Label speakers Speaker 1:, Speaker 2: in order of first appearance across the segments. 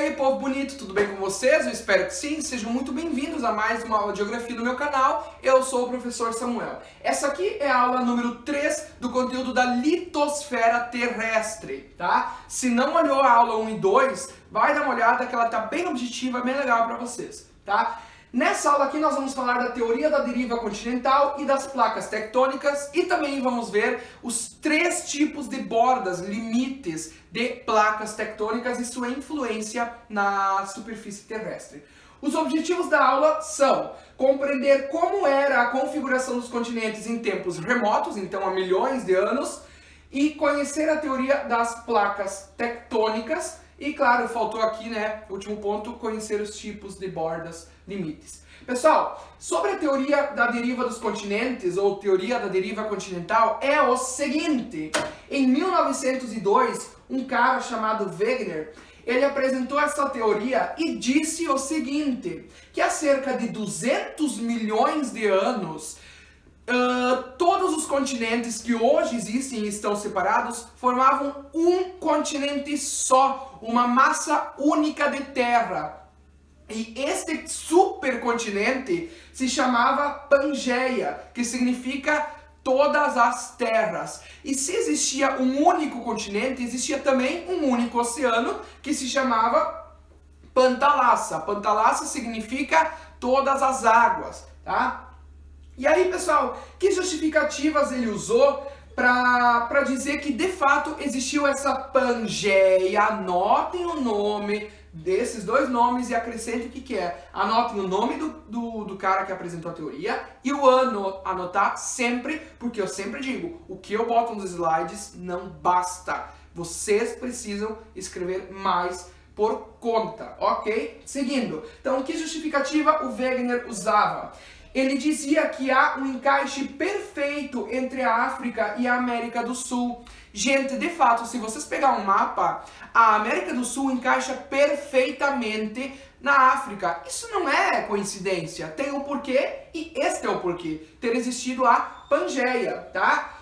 Speaker 1: aí, povo bonito, tudo bem com vocês? Eu espero que sim. Sejam muito bem-vindos a mais uma aula de geografia do meu canal. Eu sou o professor Samuel. Essa aqui é a aula número 3 do conteúdo da litosfera terrestre, tá? Se não olhou a aula 1 e 2, vai dar uma olhada que ela tá bem objetiva, bem legal para vocês, tá? Nessa aula aqui nós vamos falar da teoria da deriva continental e das placas tectônicas e também vamos ver os 3 tipos de bordas, limites de placas tectônicas e sua influência na superfície terrestre. Os objetivos da aula são compreender como era a configuração dos continentes em tempos remotos, então há milhões de anos, e conhecer a teoria das placas tectônicas. E claro, faltou aqui, né, último ponto, conhecer os tipos de bordas, limites. Pessoal, sobre a teoria da deriva dos continentes, ou teoria da deriva continental, é o seguinte. Em 1902, um cara chamado Wegener, ele apresentou essa teoria e disse o seguinte, que há cerca de 200 milhões de anos, todos os continentes que hoje existem e estão separados formavam um continente só, uma massa única de terra. E este supercontinente se chamava Pangeia, que significa todas as terras. E se existia um único continente, existia também um único oceano que se chamava Pantalassa. Pantalassa significa todas as águas, tá? E aí, pessoal, que justificativas ele usou para dizer que de fato existiu essa Pangeia? Anotem o nome desses dois nomes e acrescentem o que é. Anotem o nome do cara que apresentou a teoria e o ano. Anotar sempre, porque eu sempre digo, o que eu boto nos slides não basta. Vocês precisam escrever mais por conta, ok? Seguindo, então que justificativa o Wegener usava? Ele dizia que há um encaixe perfeito entre a África e a América do Sul. Gente, de fato, se vocês pegar um mapa, a América do Sul encaixa perfeitamente na África. Isso não é coincidência, tem um porquê e este é o porquê. Ter existido a Pangeia, tá?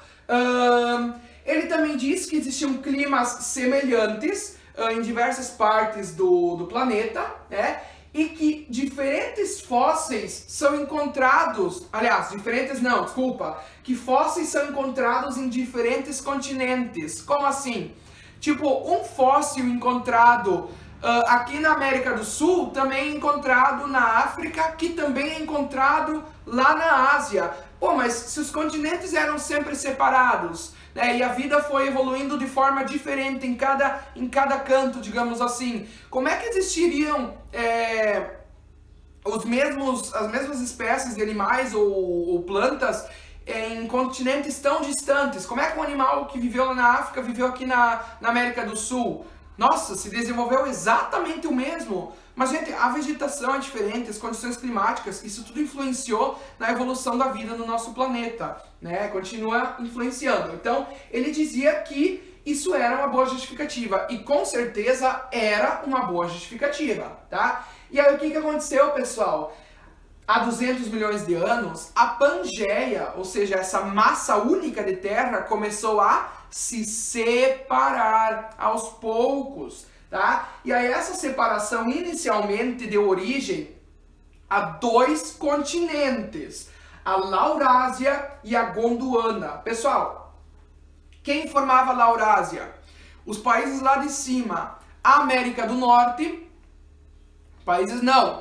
Speaker 1: Ele também diz que existiam climas semelhantes em diversas partes do planeta, né? E que diferentes fósseis são encontrados, aliás, diferentes não, desculpa, que fósseis são encontrados em diferentes continentes. Como assim? Tipo, um fóssil encontrado aqui na América do Sul, também é encontrado na África, que também é encontrado lá na Ásia. Pô, mas se os continentes eram sempre separados, né, e a vida foi evoluindo de forma diferente em cada canto, digamos assim, como é que existiriam as mesmas espécies de animais ou plantas em continentes tão distantes? Como é que um animal que viveu lá na África viveu aqui na América do Sul? Nossa, se desenvolveu exatamente o mesmo. Mas, gente, a vegetação é diferente, as condições climáticas, isso tudo influenciou na evolução da vida no nosso planeta, né? Continua influenciando. Então, ele dizia que isso era uma boa justificativa. E, com certeza, era uma boa justificativa, tá? E aí, o que aconteceu, pessoal? Há 200 milhões de anos, a Pangeia, ou seja, essa massa única de terra, começou a se separar aos poucos, tá? E aí essa separação inicialmente deu origem a 2 continentes, a Laurásia e a Gondwana. Pessoal, quem formava a Laurásia? Os países lá de cima, a América do Norte,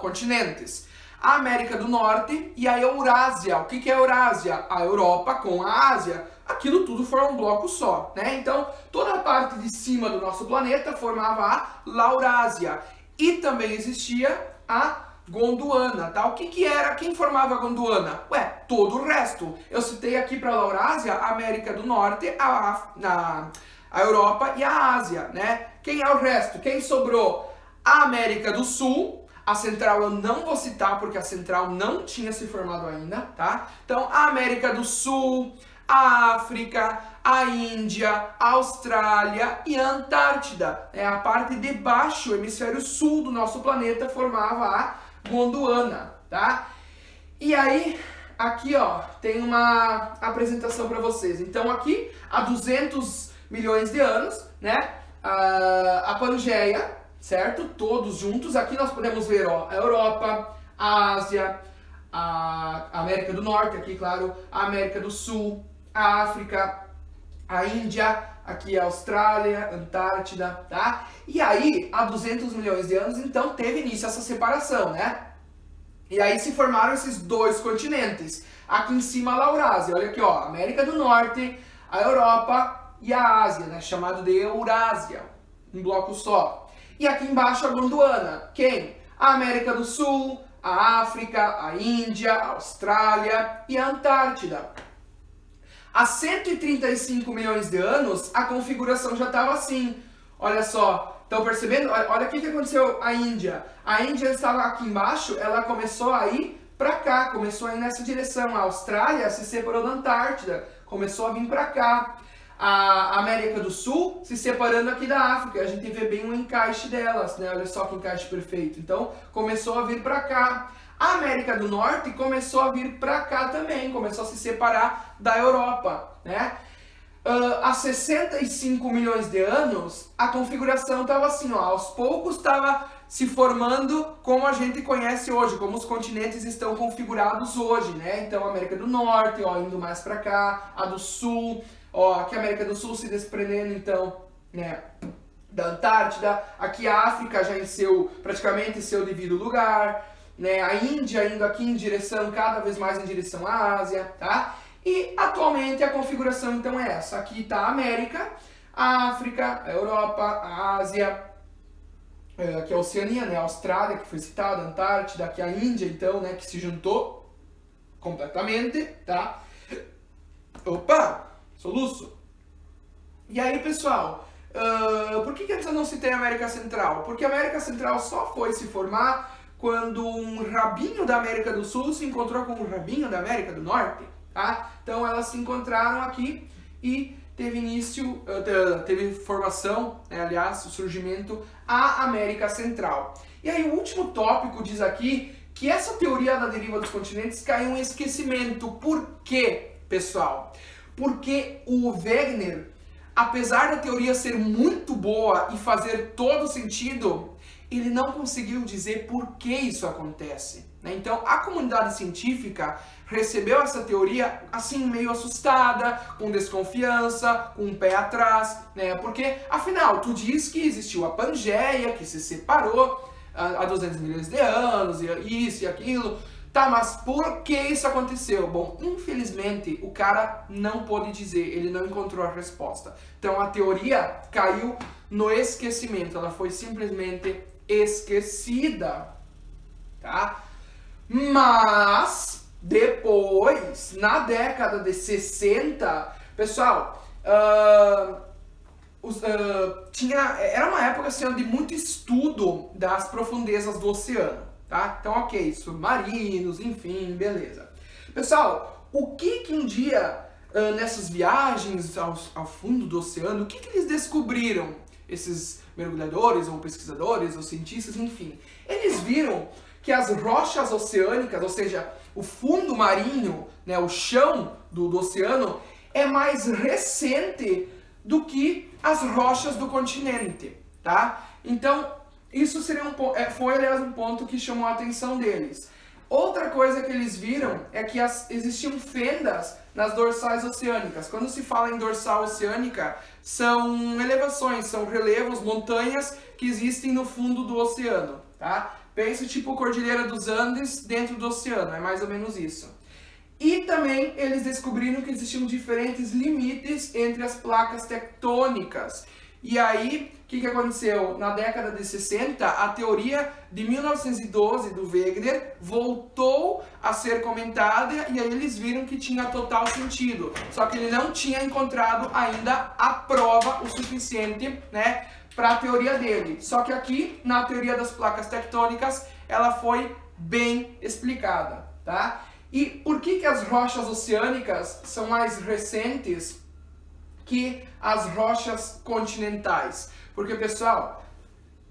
Speaker 1: continentes. A América do Norte e a Eurásia. O que é a Eurásia? A Europa com a Ásia. Aquilo tudo forma um bloco só, né? Então, toda a parte de cima do nosso planeta formava a Laurásia. E também existia a Gondwana, tá? O que era? Quem formava a Gondwana? Ué, todo o resto. Eu citei aqui para a Laurásia, a América do Norte, a Europa e a Ásia, né? Quem é o resto? Quem sobrou? A América do Sul. A Central eu não vou citar porque a Central não tinha se formado ainda, tá? Então, a América do Sul, a África, a Índia, a Austrália e a Antártida. A parte de baixo, o hemisfério sul do nosso planeta, formava a Gondwana, tá? E aí, aqui ó, tem uma apresentação para vocês. Então aqui, há 200 milhões de anos, né? A Pangeia certo? Todos juntos. Aqui nós podemos ver, ó, a Europa, a Ásia, a América do Norte, aqui, claro, a América do Sul, a África, a Índia, aqui a Austrália, Antártida, tá? E aí, há 200 milhões de anos, então, teve início essa separação, né? E aí se formaram esses dois continentes. Aqui em cima a Laurásia, olha aqui, ó, América do Norte, a Europa e a Ásia, né? Chamado de Eurásia, um bloco só. E aqui embaixo a Gondwana, quem? A América do Sul, a África, a Índia, a Austrália e a Antártida. Há 135 milhões de anos, a configuração já estava assim. Olha só, estão percebendo? Olha o que aconteceu a Índia. A Índia estava aqui embaixo, ela começou a ir para cá, começou a ir nessa direção. A Austrália se separou da Antártida, começou a vir para cá. A América do Sul se separando aqui da África. A gente vê bem o encaixe delas, né? Olha só que encaixe perfeito. Então, começou a vir para cá. A América do Norte começou a vir para cá também, começou a se separar da Europa, né? Há 65 milhões de anos, a configuração estava assim, ó, aos poucos estava se formando como a gente conhece hoje, como os continentes estão configurados hoje, né? Então, a América do Norte, ó, indo mais para cá, a do Sul, ó, aqui a América do Sul se desprendendo, então, né, da Antártida, aqui a África já em praticamente seu devido lugar, né, a Índia indo aqui em direção, cada vez mais em direção à Ásia, tá? E atualmente a configuração então é essa. Aqui está a América, a África, a Europa, a Ásia, aqui a Oceania, né, a Austrália, que foi citada, a Antártida, aqui a Índia então, né, que se juntou completamente, tá? Opa, soluço. E aí, pessoal, por que antes eu não citei a América Central? Porque a América Central só foi se formar quando um rabinho da América do Sul se encontrou com um rabinho da América do Norte, tá? Então elas se encontraram aqui e teve início, teve formação, né, aliás, o surgimento a América Central. E aí o último tópico diz aqui que essa teoria da deriva dos continentes caiu em esquecimento. Por quê, pessoal? Porque o Wegener, apesar da teoria ser muito boa e fazer todo sentido, ele não conseguiu dizer por que isso acontece, né? Então, a comunidade científica recebeu essa teoria assim, meio assustada, com desconfiança, com um pé atrás, né? Porque, afinal, tu diz que existiu a Pangeia, que se separou há 200 milhões de anos, e isso e aquilo. Tá, mas por que isso aconteceu? Bom, infelizmente, o cara não pôde dizer, ele não encontrou a resposta. Então, a teoria caiu no esquecimento, ela foi simplesmente esquecida, tá? Mas depois, na década de 60, pessoal, era uma época assim, de muito estudo das profundezas do oceano, tá? Então, ok, submarinos, enfim, beleza. Pessoal, o que um dia, nessas viagens ao fundo do oceano, o que eles descobriram? Esses mergulhadores, ou pesquisadores, ou cientistas, enfim. Eles viram que as rochas oceânicas, ou seja, o fundo marinho, né, o chão do oceano, é mais recente do que as rochas do continente, tá? Então, isso seria foi, aliás, um ponto que chamou a atenção deles. Outra coisa que eles viram é que existiam fendas nas dorsais oceânicas. Quando se fala em dorsal oceânica, são elevações, são relevos, montanhas que existem no fundo do oceano, tá? Pense tipo Cordilheira dos Andes dentro do oceano, é mais ou menos isso. E também eles descobriram que existiam diferentes limites entre as placas tectônicas. E aí, o que aconteceu? Na década de 60, a teoria de 1912 do Wegener voltou a ser comentada e aí eles viram que tinha total sentido. Só que ele não tinha encontrado ainda a prova o suficiente, né, para a teoria dele. Só que aqui, na teoria das placas tectônicas, ela foi bem explicada, tá? E por que as rochas oceânicas são mais recentes que as rochas continentais? Porque, pessoal,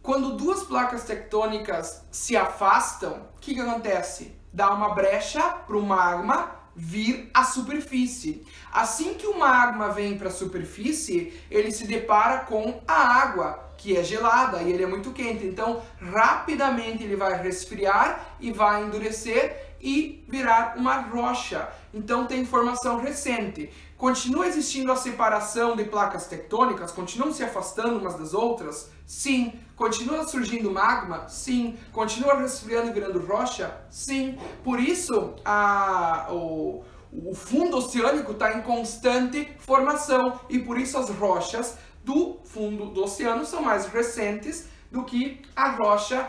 Speaker 1: quando duas placas tectônicas se afastam, o que acontece? Dá uma brecha para o magma vir à superfície. Assim que o magma vem para a superfície, ele se depara com a água, que é gelada e ele é muito quente. Então, rapidamente ele vai resfriar e vai endurecer e virar uma rocha. Então, tem formação recente. Continua existindo a separação de placas tectônicas? Continuam se afastando umas das outras? Sim. Continua surgindo magma? Sim. Continua resfriando e virando rocha? Sim. Por isso, o fundo oceânico está em constante formação e por isso as rochas do fundo do oceano são mais recentes do que a rocha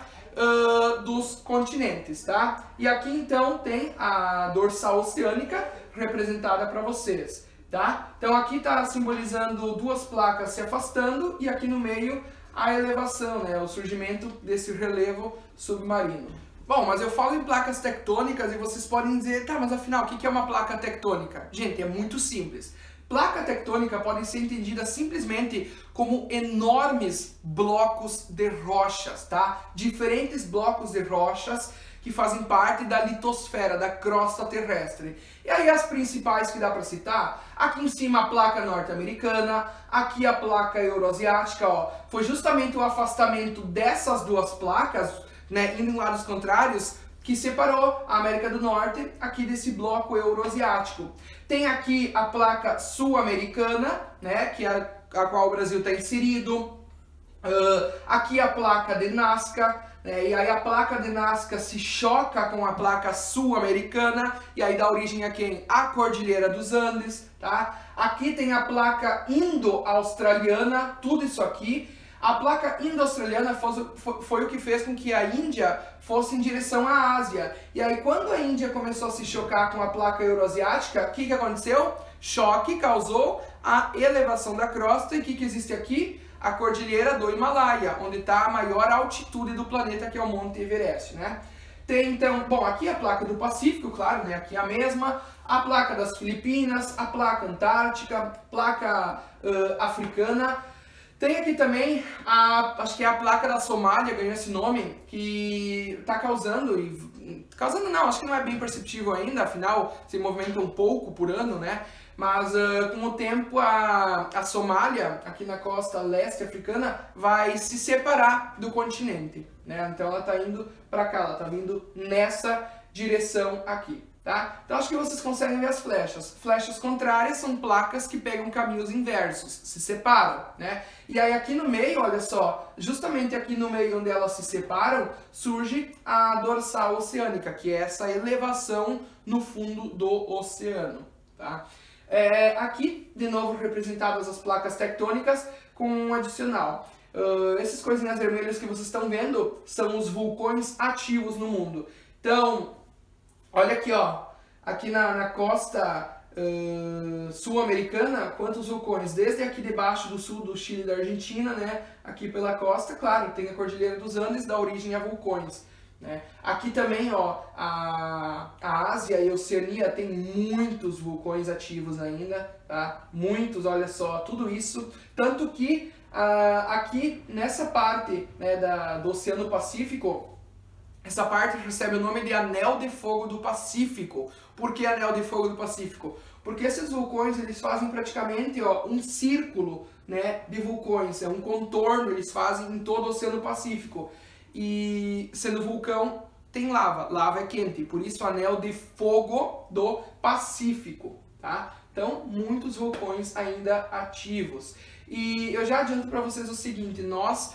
Speaker 1: dos continentes, tá? E aqui então tem a dorsal oceânica representada para vocês, tá? Então aqui está simbolizando duas placas se afastando e aqui no meio a elevação, né? O surgimento desse relevo submarino. Bom, mas eu falo em placas tectônicas e vocês podem dizer, tá, mas afinal, o que é uma placa tectônica? Gente, é muito simples. Placa tectônica podem ser entendidas simplesmente como enormes blocos de rochas, tá? Diferentes blocos de rochas que fazem parte da litosfera, da crosta terrestre. E aí as principais que dá para citar, aqui em cima a placa norte-americana, aqui a placa euroasiática, ó, foi justamente o afastamento dessas duas placas, né, indo em lados contrários, que separou a América do Norte aqui desse bloco euroasiático. Tem aqui a placa sul-americana, né, que é a qual o Brasil está inserido. Aqui a placa de Nazca, né, e aí a placa de Nazca se choca com a placa sul-americana, e aí dá origem a quem? A Cordilheira dos Andes, tá? Aqui tem a placa indo-australiana, tudo isso aqui. A placa indo-australiana foi o que fez com que a Índia fosse em direção à Ásia. E aí quando a Índia começou a se chocar com a placa euroasiática, o que aconteceu? Choque causou a elevação da crosta. E o que existe aqui? A Cordilheira do Himalaia, onde está a maior altitude do planeta, que é o Monte Everest, né? Tem então, bom, aqui a placa do Pacífico, claro, né? Aqui a mesma. A placa das Filipinas, a placa antártica, placa africana. Tem aqui também, acho que é a placa da Somália, ganhou esse nome, que está causando, não, acho que não é bem perceptível ainda, afinal se movimenta um pouco por ano, né? Mas com o tempo a Somália, aqui na costa leste africana, vai se separar do continente, né? Então ela está indo para cá, ela está vindo nessa direção aqui. Tá? Então acho que vocês conseguem ver as flechas. Flechas contrárias são placas que pegam caminhos inversos, se separam, né? E aí aqui no meio, olha só, justamente aqui no meio onde elas se separam, surge a dorsal oceânica, que é essa elevação no fundo do oceano, tá? Aqui, de novo, representadas as placas tectônicas com um adicional. Essas coisinhas vermelhas que vocês estão vendo são os vulcões ativos no mundo. Então, olha aqui, ó, aqui na costa sul-americana, quantos vulcões? Desde aqui debaixo do sul do Chile e da Argentina, né? Aqui pela costa, claro, tem a Cordilheira dos Andes, dá origem a vulcões, né? Aqui também, ó, a Ásia e a Oceania tem muitos vulcões ativos ainda, tá? Muitos, olha só, tudo isso. Tanto que aqui nessa parte, né, do Oceano Pacífico, essa parte recebe o nome de Anel de Fogo do Pacífico. Por que Anel de Fogo do Pacífico? Porque esses vulcões, eles fazem praticamente, ó, um círculo, né, de vulcões, é um contorno, eles fazem em todo o Oceano Pacífico. E sendo vulcão, tem lava. Lava é quente, por isso Anel de Fogo do Pacífico, tá? Então, muitos vulcões ainda ativos. E eu já adianto para vocês o seguinte, nós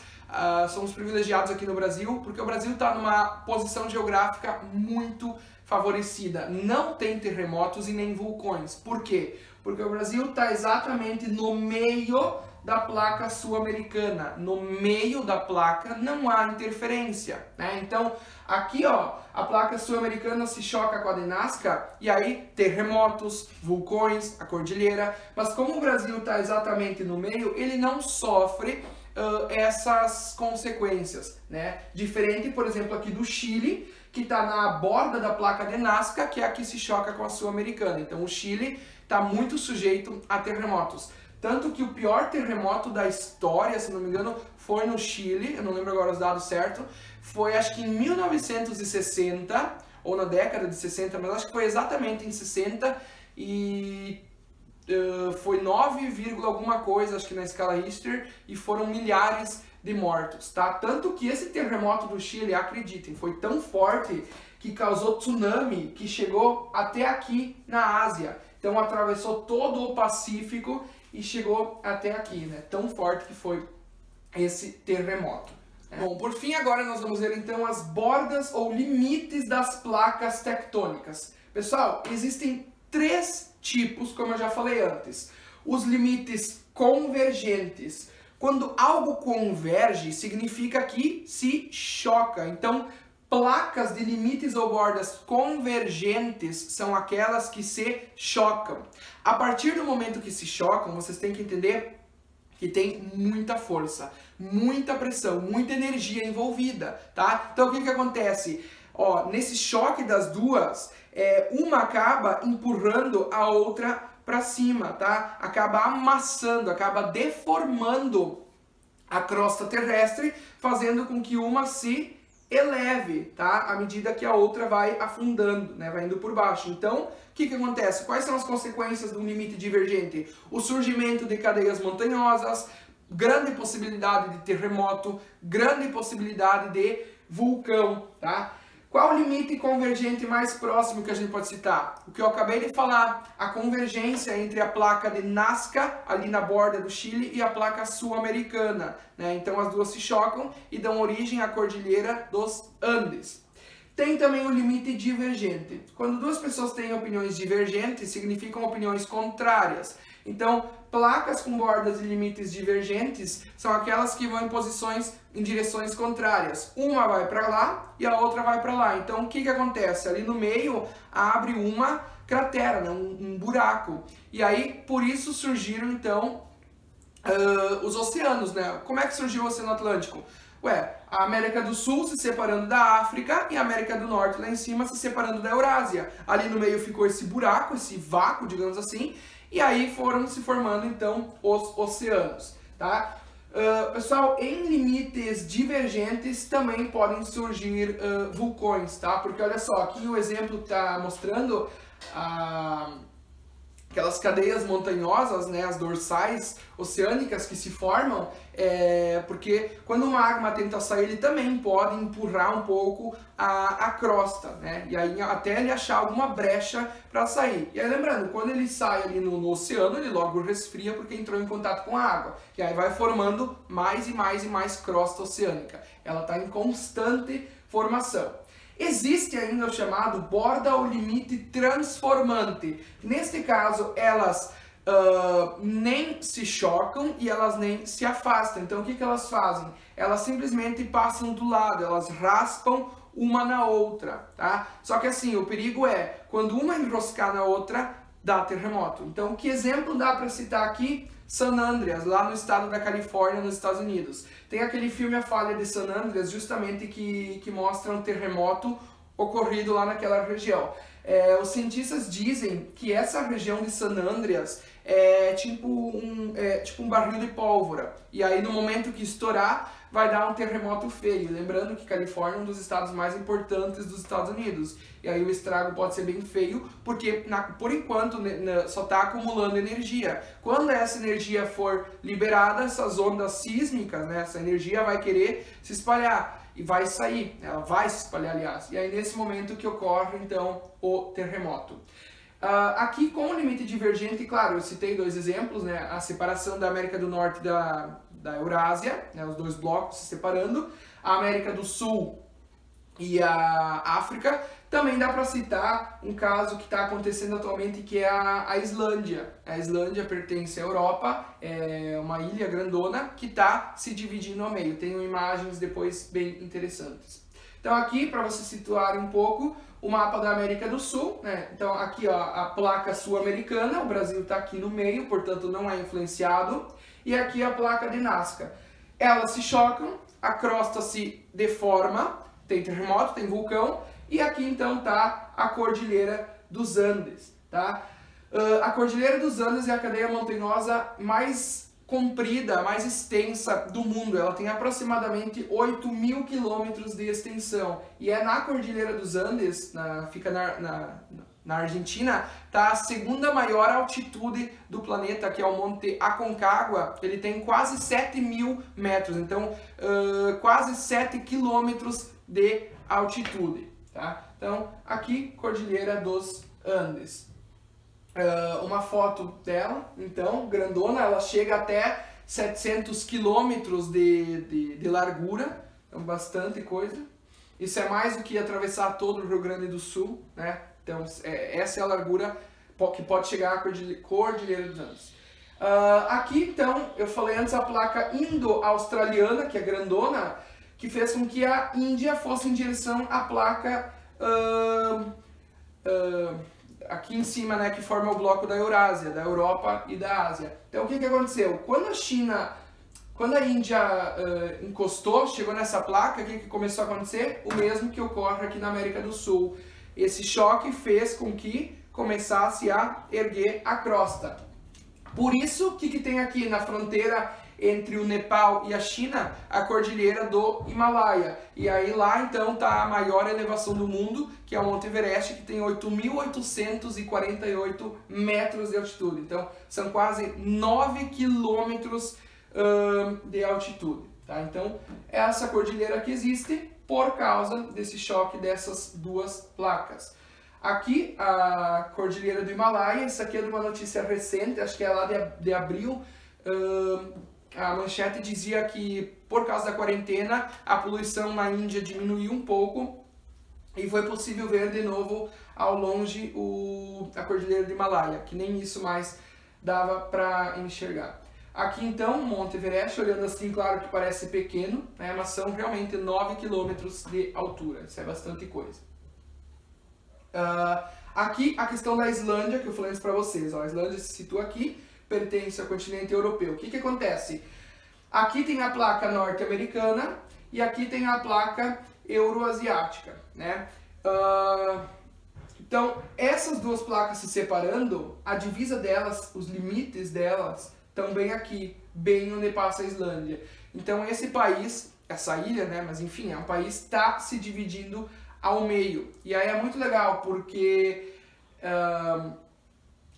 Speaker 1: somos privilegiados aqui no Brasil, porque o Brasil está numa posição geográfica muito favorecida. Não tem terremotos e nem vulcões. Por quê? Porque o Brasil está exatamente no meio da placa sul-americana. No meio da placa não há interferência, né? Então, aqui, ó, a placa sul-americana se choca com a de Nazca e aí terremotos, vulcões, a cordilheira. Mas como o Brasil está exatamente no meio, ele não sofre essas consequências, né? Diferente, por exemplo, aqui do Chile, que está na borda da placa de Nazca, que é a que se choca com a sul-americana. Então o Chile está muito sujeito a terremotos. Tanto que o pior terremoto da história, se não me engano, foi no Chile, eu não lembro agora os dados certos, foi acho que em 1960, ou na década de 60, mas acho que foi exatamente em 60 e foi 9, alguma coisa, acho que na escala Richter, e foram milhares de mortos, tá? Tanto que esse terremoto do Chile, acreditem, foi tão forte que causou tsunami que chegou até aqui na Ásia. Então atravessou todo o Pacífico e chegou até aqui, né? Tão forte que foi esse terremoto. Bom, por fim, agora nós vamos ver então as bordas ou limites das placas tectônicas. Pessoal, existem 3 tipos, como eu já falei antes. Os limites convergentes. Quando algo converge, significa que se choca. Então, placas de limites ou bordas convergentes são aquelas que se chocam. A partir do momento que se chocam, vocês têm que entender que tem muita força, muita pressão, muita energia envolvida, tá? Então, o que acontece? Ó, nesse choque das duas, uma acaba empurrando a outra para cima, tá? Acaba amassando, acaba deformando a crosta terrestre, fazendo com que uma se eleve, tá? À medida que a outra vai afundando, né? Vai indo por baixo. Então, o que acontece? Quais são as consequências de um limite divergente? O surgimento de cadeias montanhosas, grande possibilidade de terremoto, grande possibilidade de vulcão, tá? Qual o limite convergente mais próximo que a gente pode citar? O que eu acabei de falar, a convergência entre a placa de Nazca, ali na borda do Chile, e a placa sul-americana, né? Então as duas se chocam e dão origem à Cordilheira dos Andes. Tem também o limite divergente. Quando duas pessoas têm opiniões divergentes, significam opiniões contrárias. Então, placas com bordas e limites divergentes são aquelas que vão em direções contrárias. Uma vai para lá e a outra vai para lá. Então, o que acontece? Ali no meio abre uma cratera, né? um buraco. E aí, por isso surgiram, então, os oceanos, né? Como é que surgiu o Oceano Atlântico? A América do Sul se separando da África e a América do Norte lá em cima se separando da Eurásia. Ali no meio ficou esse buraco, esse vácuo, digamos assim, e aí foram se formando então os oceanos, tá? Pessoal, em limites divergentes também podem surgir vulcões, tá? Porque olha só, aqui o exemplo está mostrando aquelas cadeias montanhosas, né, as dorsais oceânicas que se formam, porque quando o magma tenta sair, ele também pode empurrar um pouco a crosta, né, e aí até ele achar alguma brecha para sair. E aí lembrando, quando ele sai ali no oceano, ele logo resfria porque entrou em contato com a água, e aí vai formando mais e mais e mais crosta oceânica. Ela está em constante formação. Existe ainda o chamado borda ou limite transformante. Neste caso, elas nem se chocam e elas nem se afastam. Então, o que elas fazem? Elas simplesmente passam do lado, elas raspam uma na outra, tá? Só que assim, o perigo é, quando uma enroscar na outra, dá terremoto. Então, que exemplo dá para citar aqui? San Andreas, lá no estado da Califórnia, nos Estados Unidos. Tem aquele filme A Falha de San Andreas, justamente que mostra um terremoto ocorrido lá naquela região. Os cientistas dizem que essa região de San Andreas é tipo um barril de pólvora. E aí no momento que estourar, vai dar um terremoto feio. Lembrando que Califórnia é um dos estados mais importantes dos Estados Unidos. E aí o estrago pode ser bem feio, porque por enquanto só está acumulando energia. Quando essa energia for liberada, essas ondas sísmicas, né, essa energia vai querer se espalhar. E vai sair, ela vai se espalhar, aliás. E aí nesse momento que ocorre, então, o terremoto. Aqui com o limite divergente, claro, eu citei 2 exemplos, né? A separação da América do Norte e da Eurásia, né? Os 2 blocos se separando. A América do Sul e a África. Também dá para citar um caso que está acontecendo atualmente, que é a Islândia. A Islândia pertence à Europa, é uma ilha grandona que está se dividindo ao meio. Tenho imagens depois bem interessantes. Então aqui, para vocês situarem um pouco, o mapa da América do Sul, né? Então aqui ó, a placa sul-americana, o Brasil está aqui no meio, portanto não é influenciado. E aqui a placa de Nazca. Elas se chocam, a crosta se deforma, tem terremoto, tem vulcão, e aqui então está a Cordilheira dos Andes, tá? A Cordilheira dos Andes é a cadeia montanhosa mais comprida, a mais extensa do mundo. Ela tem aproximadamente 8.000 quilômetros de extensão. E é na Cordilheira dos Andes, fica na Argentina, tá a segunda maior altitude do planeta, que é o Monte Aconcagua. Ele tem quase 7.000 metros, então quase 7 quilômetros de altitude. Tá? Então, aqui, Cordilheira dos Andes. Uma foto dela, então, grandona, ela chega até 700 quilômetros de largura, então bastante coisa. Isso é mais do que atravessar todo o Rio Grande do Sul, né? Então, essa é a largura que pode chegar à Cordilheira dos Andes. Aqui, então, eu falei antes a placa indo-australiana, que é grandona, que fez com que a Índia fosse em direção à placa aqui em cima, né, que forma o bloco da Eurásia, da Europa e da Ásia. Então, o que aconteceu? Quando a Índia encostou, chegou nessa placa, o que começou a acontecer? O mesmo que ocorre aqui na América do Sul. Esse choque fez com que começasse a erguer a crosta. Por isso, o que tem aqui na fronteira entre o Nepal e a China? A Cordilheira do Himalaia. E aí lá, então, está a maior elevação do mundo, que é o Monte Everest, que tem 8.848 metros de altitude. Então, são quase 9 quilômetros de altitude. Tá? Então, é essa cordilheira que existe por causa desse choque dessas duas placas. Aqui, a Cordilheira do Himalaia, isso aqui é de uma notícia recente, acho que é lá de abril. A manchete dizia que, por causa da quarentena, a poluição na Índia diminuiu um pouco e foi possível ver de novo ao longe a Cordilheira do Himalaia, que nem isso mais dava para enxergar. Aqui então, Monte Everest, olhando assim, claro que parece pequeno, né, mas são realmente 9 quilômetros de altura, isso é bastante coisa. Aqui a questão da Islândia, que eu falei antes para vocês, ó, a Islândia se situa aqui, pertence ao continente europeu. O que acontece? Aqui tem a placa norte-americana e aqui tem a placa euroasiática, né? Então, essas duas placas se separando, a divisa delas, os limites delas, estão bem aqui, bem onde passa a Islândia. Então esse país, essa ilha, né, mas enfim, é um país que está se dividindo ao meio. E aí é muito legal, porque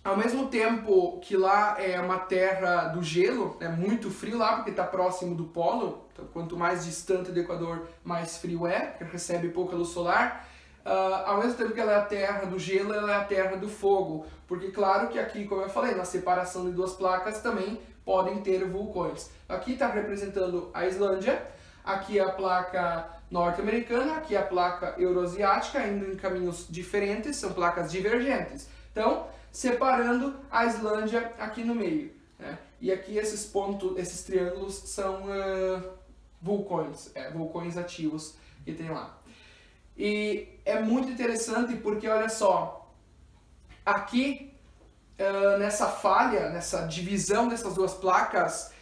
Speaker 1: ao mesmo tempo que lá é uma terra do gelo, é muito frio lá, porque está próximo do polo, então quanto mais distante do Equador, mais frio é, porque recebe pouca luz solar. Ao mesmo tempo que ela é a terra do gelo, ela é a terra do fogo, porque claro que aqui, como eu falei, na separação de duas placas também podem ter vulcões. Aqui está representando a Islândia, aqui a placa norte-americana, aqui a placa euroasiática, indo em caminhos diferentes, são placas divergentes. Então, separando a Islândia aqui no meio, né? E aqui esses pontos, esses triângulos são vulcões, vulcões ativos que tem lá. E é muito interessante porque, olha só, aqui nessa falha, nessa divisão dessas duas placas,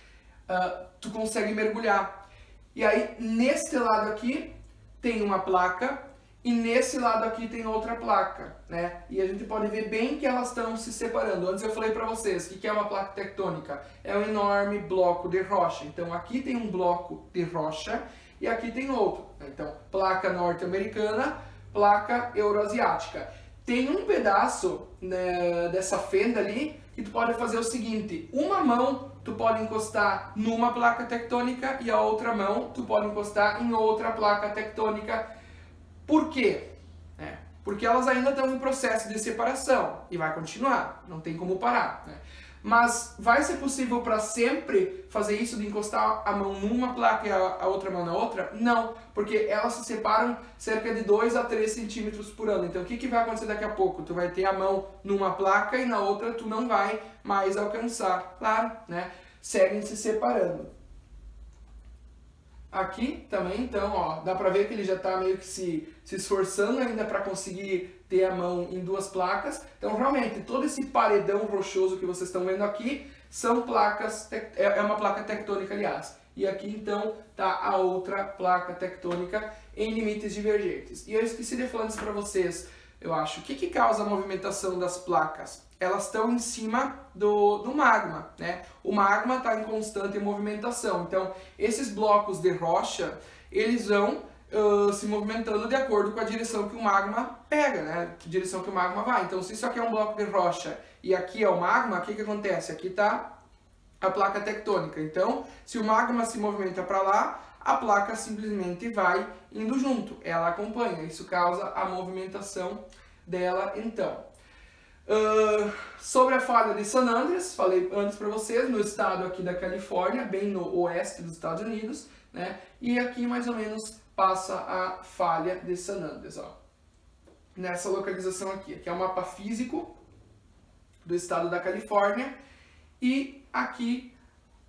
Speaker 1: tu consegue mergulhar. E aí, neste lado aqui, tem uma placa e nesse lado aqui tem outra placa, né? E a gente pode ver bem que elas estão se separando. Antes eu falei para vocês, o que é uma placa tectônica? É um enorme bloco de rocha. Então, aqui tem um bloco de rocha e aqui tem outro. Então, placa norte-americana, placa euroasiática. Tem um pedaço, né, dessa fenda ali que tu pode fazer o seguinte: uma mão tu pode encostar numa placa tectônica e a outra mão tu pode encostar em outra placa tectônica. Por quê? Porque elas ainda estão em processo de separação e vai continuar, não tem como parar, né? Mas vai ser possível para sempre fazer isso de encostar a mão numa placa e a outra mão na outra? Não, porque elas se separam cerca de 2 a 3 centímetros por ano. Então o que vai acontecer daqui a pouco? Tu vai ter a mão numa placa e na outra tu não vai mais alcançar. Claro, né? Seguem se separando. Aqui também, então, ó, dá pra ver que ele já tá meio que se esforçando ainda para conseguir ter a mão em duas placas. Então, realmente, todo esse paredão rochoso que vocês estão vendo aqui são placas, é uma placa tectônica, aliás. E aqui, então, tá a outra placa tectônica em limites divergentes. E eu esqueci de falar antes para vocês, eu acho. O que causa a movimentação das placas? Elas estão em cima do magma, né? O magma está em constante movimentação. Então, esses blocos de rocha, eles vão se movimentando de acordo com a direção que o magma pega, né? Que direção que o magma vai. Então, se isso aqui é um bloco de rocha e aqui é o magma, o que acontece? Aqui está a placa tectônica. Então, se o magma se movimenta para lá, a placa simplesmente vai indo junto. Ela acompanha. Isso causa a movimentação dela, então. Sobre a falha de San Andreas, falei antes para vocês, no estado aqui da Califórnia, bem no oeste dos Estados Unidos, né? E aqui mais ou menos passa a falha de San Andreas, ó. Nessa localização aqui. Aqui é o mapa físico do estado da Califórnia e aqui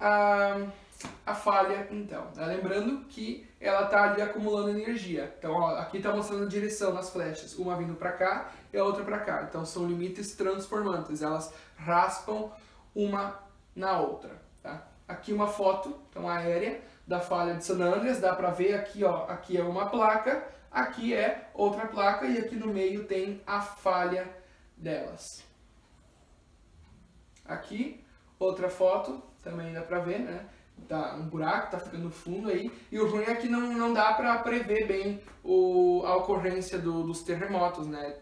Speaker 1: a falha, então. Lembrando que ela está ali acumulando energia. Então, ó, aqui está mostrando a direção nas flechas, uma vindo para cá e a outra para cá. Então, são limites transformantes, elas raspam uma na outra. Tá? Aqui uma foto, então aérea, da falha de San Andreas, dá para ver aqui, ó, aqui é uma placa, aqui é outra placa e aqui no meio tem a falha delas. Aqui, outra foto, também dá para ver, né? Tá um buraco, tá ficando fundo aí, e o ruim é que não dá para prever bem a ocorrência dos terremotos, né?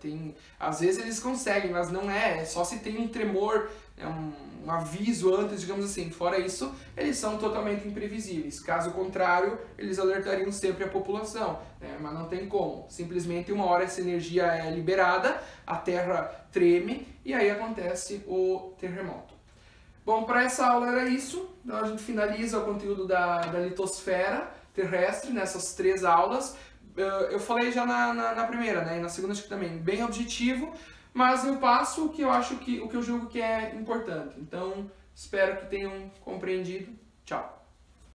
Speaker 1: Às vezes eles conseguem, mas não é só se tem um tremor, um aviso antes, digamos assim. Fora isso, eles são totalmente imprevisíveis. Caso contrário, eles alertariam sempre a população, né? Mas não tem como. Simplesmente uma hora essa energia é liberada, a Terra treme e aí acontece o terremoto. Bom, para essa aula era isso. Então a gente finaliza o conteúdo da litosfera terrestre nessas 3 aulas. Eu falei já na primeira, né? E na segunda acho que também, bem objetivo, mas eu passo o que eu acho o que eu julgo que é importante. Então, espero que tenham compreendido. Tchau!